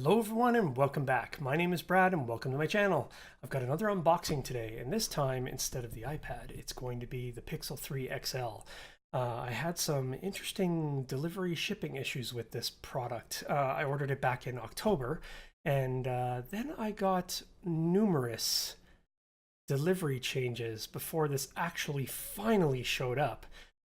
Hello everyone and welcome back. My name is Brad and welcome to my channel. I've got another unboxing today, and this time instead of the iPad it's going to be the Pixel 3 XL. I had some interesting delivery shipping issues with this product. I ordered it back in October, and then I got numerous delivery changes before this actually finally showed up.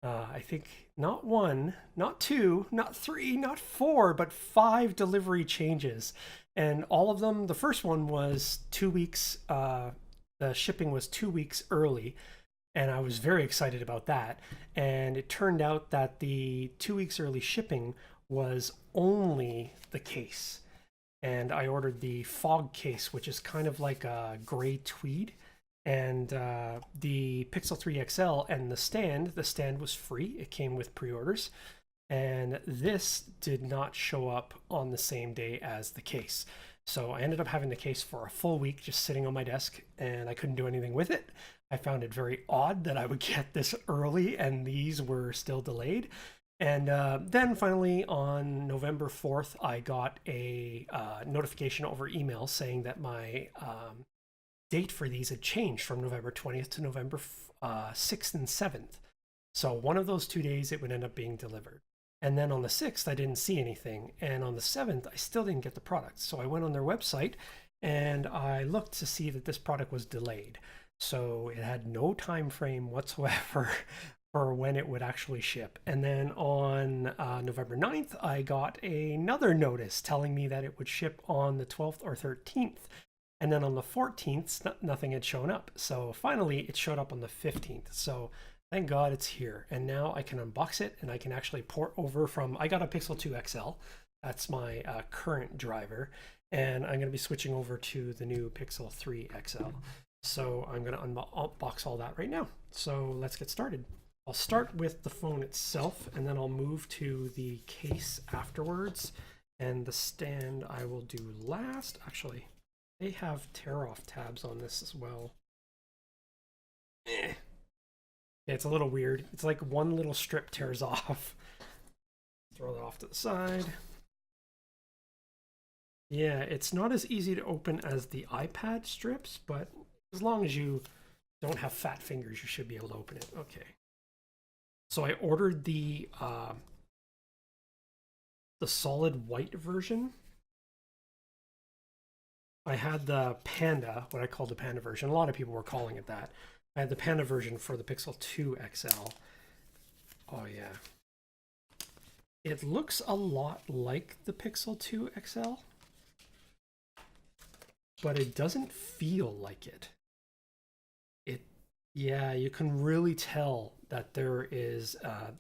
I think not one, not two, not three, not four, but five delivery changes. And all of them, the first one was 2 weeks, the shipping was 2 weeks early. And I was very excited about that. And it turned out that the 2 weeks early shipping was only the case. And I ordered the fog case, which is kind of like a gray tweed, and the Pixel 3 XL and the stand was free. It came with pre-orders, and this did not show up on the same day as the case. So I ended up having the case for a full week just sitting on my desk, and I couldn't do anything with it. I found it very odd that I would get this early and these were still delayed. And then finally on November 4th, I got a notification over email saying that my date for these had changed from November 20th to November 6th and 7th. So one of those 2 days it would end up being delivered. And then on the 6th, I didn't see anything. And on the 7th, I still didn't get the product. So I went on their website and I looked to see that this product was delayed. So it had no time frame whatsoever for when it would actually ship. And then on November 9th, I got another notice telling me that it would ship on the 12th or 13th. And then on the 14th, nothing had shown up. So finally, it showed up on the 15th. So thank God it's here. And now I can unbox it and I can actually port over from, I got a Pixel 2 XL. That's my current driver. And I'm going to be switching over to the new Pixel 3 XL. So I'm going to unbox all that right now. So let's get started. I'll start with the phone itself, and then I'll move to the case afterwards. And the stand I will do last. Actually, they have tear-off tabs on this as well. Yeah, it's a little weird. It's like one little strip tears off. Throw that off to the side. Yeah, it's not as easy to open as the iPad strips, but as long as you don't have fat fingers, you should be able to open it. Okay. So I ordered the solid white version. I had the Panda, what I called the Panda version. A lot of people were calling it that. I had the Panda version for the Pixel 2 XL. Oh yeah. It looks a lot like the Pixel 2 XL, but it doesn't feel like it. Yeah, you can really tell that there is,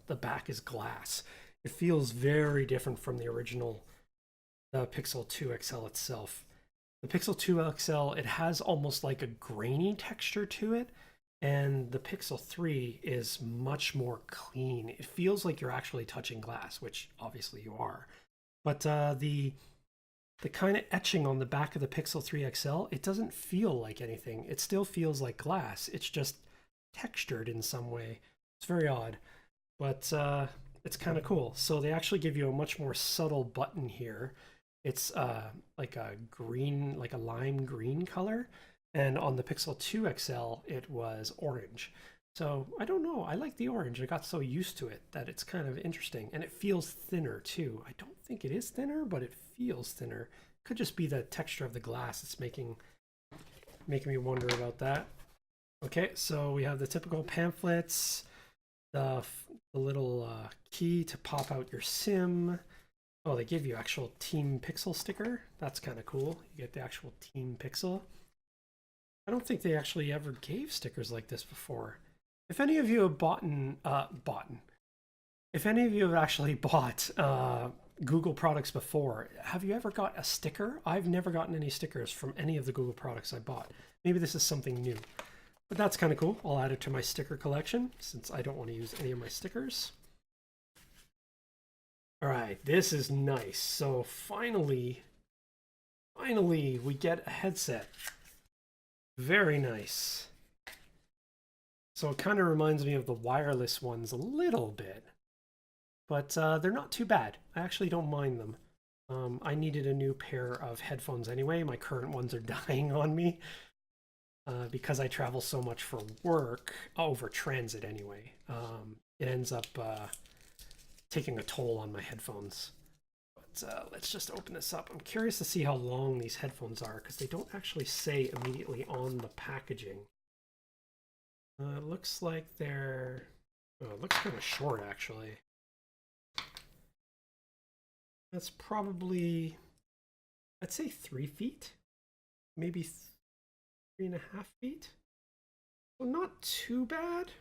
the back is glass. It feels very different from the original, the Pixel 2 XL itself. The Pixel 2 XL, it has almost like a grainy texture to it, and the Pixel 3 is much more clean. It feels like you're actually touching glass, which obviously you are. But the kind of etching on the back of the Pixel 3 XL, it doesn't feel like anything. It still feels like glass. It's just textured in some way. It's very odd, but it's kind of cool. So they actually give you a much more subtle button here. It's like a green, like a lime green color. And on the Pixel 2 XL, it was orange. So I don't know. I like the orange. I got so used to it that it's kind of interesting. And it feels thinner too. I don't think it is thinner, but it feels thinner. Could just be the texture of the glass that's making me wonder about that. Okay, so we have the typical pamphlets, the little key to pop out your SIM. Oh, they give you actual Team Pixel sticker. That's kind of cool. You get the actual Team Pixel. I don't think they actually ever gave stickers like this before. If any of you have if any of you have actually bought Google products before, have you ever got a sticker? I've never gotten any stickers from any of the Google products I bought. Maybe this is something new, but that's kind of cool. I'll add it to my sticker collection since I don't want to use any of my stickers. All right, this is nice. So finally we get a headset. Very nice. So it kind of reminds me of the wireless ones a little bit, but they're not too bad. I actually don't mind them. I needed a new pair of headphones anyway. My current ones are dying on me because I travel so much for work over transit anyway. It ends up taking a toll on my headphones. But let's just open this up. I'm curious to see how long these headphones are because they don't actually say immediately on the packaging. It looks like they're... Oh, it looks kind of short actually. That's probably, I'd say 3 feet, maybe 3.5 feet. So not too bad.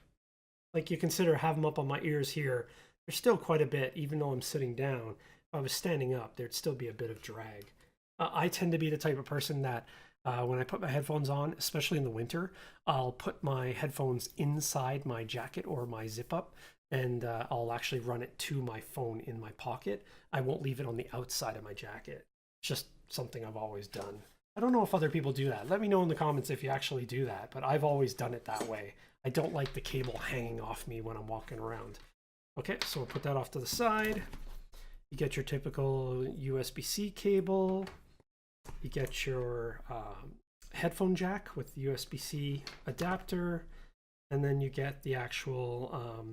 Like you consider have them up on my ears here, there's still quite a bit, even though I'm sitting down. If I was standing up, there'd still be a bit of drag. I tend to be the type of person that when I put my headphones on, especially in the winter, I'll put my headphones inside my jacket or my zip up, and I'll actually run it to my phone in my pocket. I won't leave it on the outside of my jacket. It's just something I've always done. I don't know if other people do that. Let me know in the comments if you actually do that, but I've always done it that way. I don't like the cable hanging off me when I'm walking around. Okay, so we'll put that off to the side. You get your typical USB-C cable. You get your headphone jack with the USB-C adapter, and then you get the actual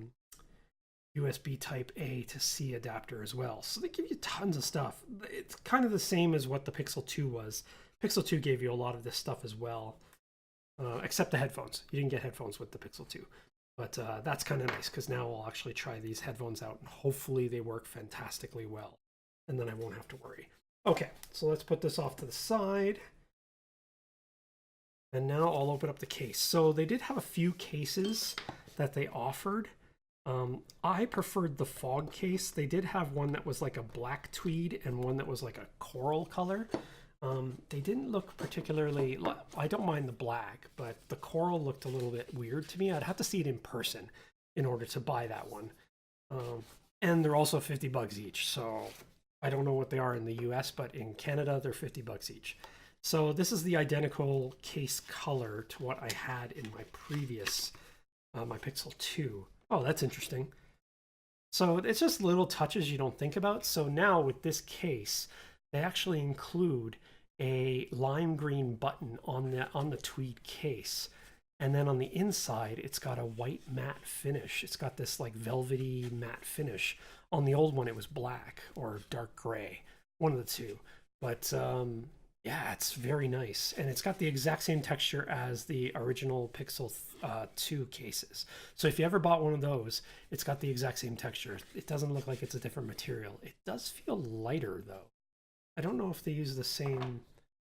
USB type A to C adapter as well. So they give you tons of stuff. It's kind of the same as what the Pixel 2 was. Pixel 2 gave you a lot of this stuff as well, except the headphones. You didn't get headphones with the Pixel 2. But that's kind of nice because now I'll actually try these headphones out and hopefully they work fantastically well. And then I won't have to worry. Okay, so let's put this off to the side. And now I'll open up the case. So they did have a few cases that they offered. I preferred the fog case. They did have one that was like a black tweed and one that was like a coral color. They didn't look particularly, I don't mind the black, but the coral looked a little bit weird to me. I'd have to see it in person in order to buy that one. And they're also $50 each. So I don't know what they are in the US, but in Canada, they're $50 each. So this is the identical case color to what I had in my previous, my Pixel 2. Oh, that's interesting. So it's just little touches you don't think about. So now with this case, they actually include a lime green button on the tweed case. And then on the inside, it's got a white matte finish. It's got this like velvety matte finish. On the old one, it was black or dark gray, one of the two. But yeah, it's very nice. And it's got the exact same texture as the original Pixel 2 cases. So if you ever bought one of those, it's got the exact same texture. It doesn't look like it's a different material. It does feel lighter though. I don't know if they use the same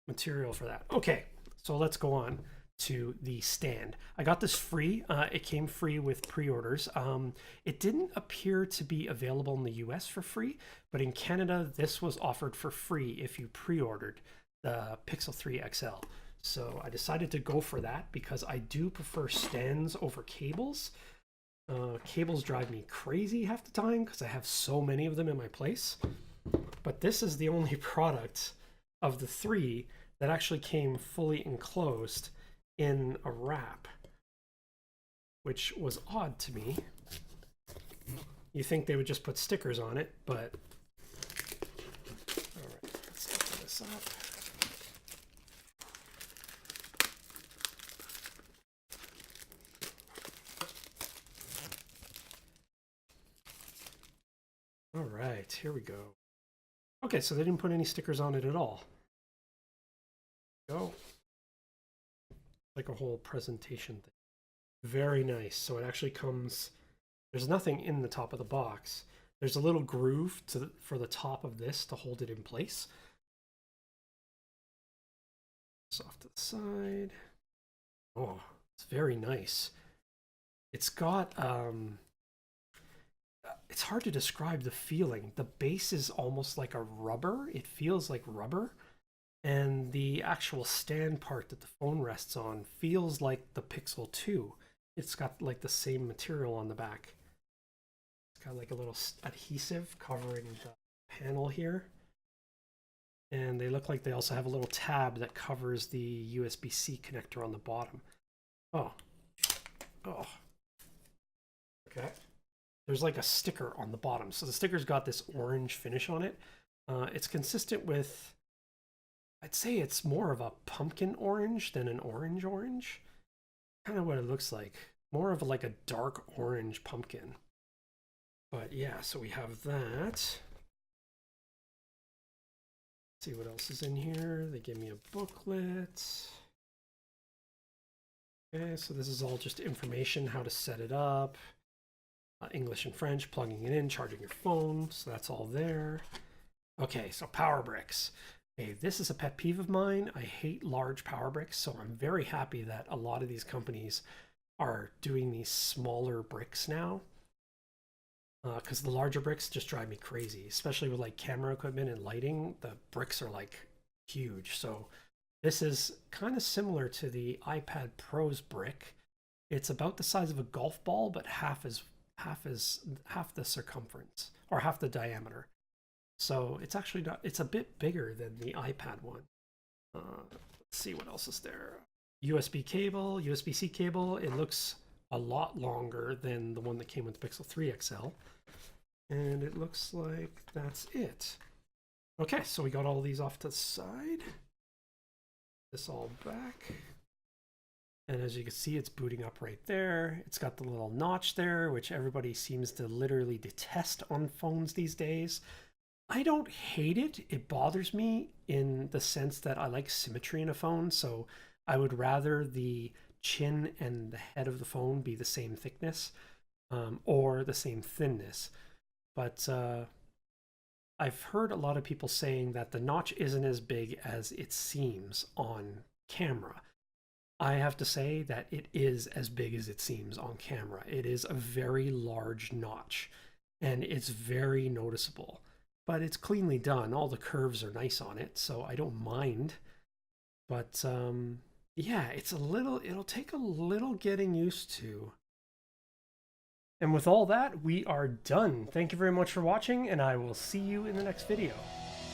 material for that. Okay, so let's go on to the stand. I got this free. It came free with pre-orders. It didn't appear to be available in the US for free, but in Canada, this was offered for free if you pre-ordered the Pixel 3 XL. So I decided to go for that because I do prefer stands over cables. Cables drive me crazy half the time because I have so many of them in my place. But this is the only product of the 3 that actually came fully enclosed in a wrap, which was odd to me. You think they would just put stickers on it, but all right, let's open this up. All right, here we go. Okay, so they didn't put any stickers on it at all. Go. Like a whole presentation thing. Very nice. So it actually comes, there's nothing in the top of the box. There's a little groove for the top of this to hold it in place. It's off to the side. Oh, it's very nice. It's got, it's hard to describe the feeling. The base is almost like a rubber. It feels like rubber. And the actual stand part that the phone rests on feels like the Pixel 2. It's got like the same material on the back. It's got like a little adhesive covering the panel here. And they look like they also have a little tab that covers the USB-C connector on the bottom. Oh. Oh. Okay. There's like a sticker on the bottom. So the sticker's got this orange finish on it. It's consistent with, I'd say it's more of a pumpkin orange than an orange orange. Kind of what it looks like. More of like a dark orange pumpkin. But yeah, so we have that. Let's see what else is in here. They give me a booklet. Okay, so this is all just information, how to set it up. English and French, plugging it in, charging your phone. So that's all there. Okay, so power bricks. Okay, this is a pet peeve of mine. I hate large power bricks, so I'm very happy that a lot of these companies are doing these smaller bricks now. Because the larger bricks just drive me crazy, especially with like camera equipment and lighting. The bricks are like huge. So this is kind of similar to the iPad Pro's brick. It's about the size of a golf ball, but half the circumference, or half the diameter. So it's actually not, it's a bit bigger than the iPad one. Let's see what else is there. USB cable, USB-C cable. It looks a lot longer than the one that came with the Pixel 3 XL. And it looks like that's it. Okay, so we got all these off to the side. This all back. And as you can see, it's booting up right there. It's got the little notch there, which everybody seems to literally detest on phones these days. I don't hate it. It bothers me in the sense that I like symmetry in a phone. So I would rather the chin and the head of the phone be the same thickness or the same thinness. But I've heard a lot of people saying that the notch isn't as big as it seems on camera. I have to say that it is as big as it seems on camera. It is a very large notch and it's very noticeable, but it's cleanly done. All the curves are nice on it, so I don't mind. But yeah, it'll take a little getting used to. And with all that, we are done. Thank you very much for watching, and I will see you in the next video.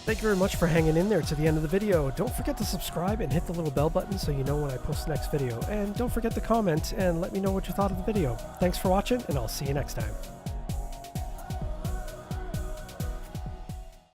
Thank you very much for hanging in there to the end of the video. Don't forget to subscribe and hit the little bell button so you know when I post the next video. And don't forget to comment and let me know what you thought of the video. Thanks for watching, and I'll see you next time.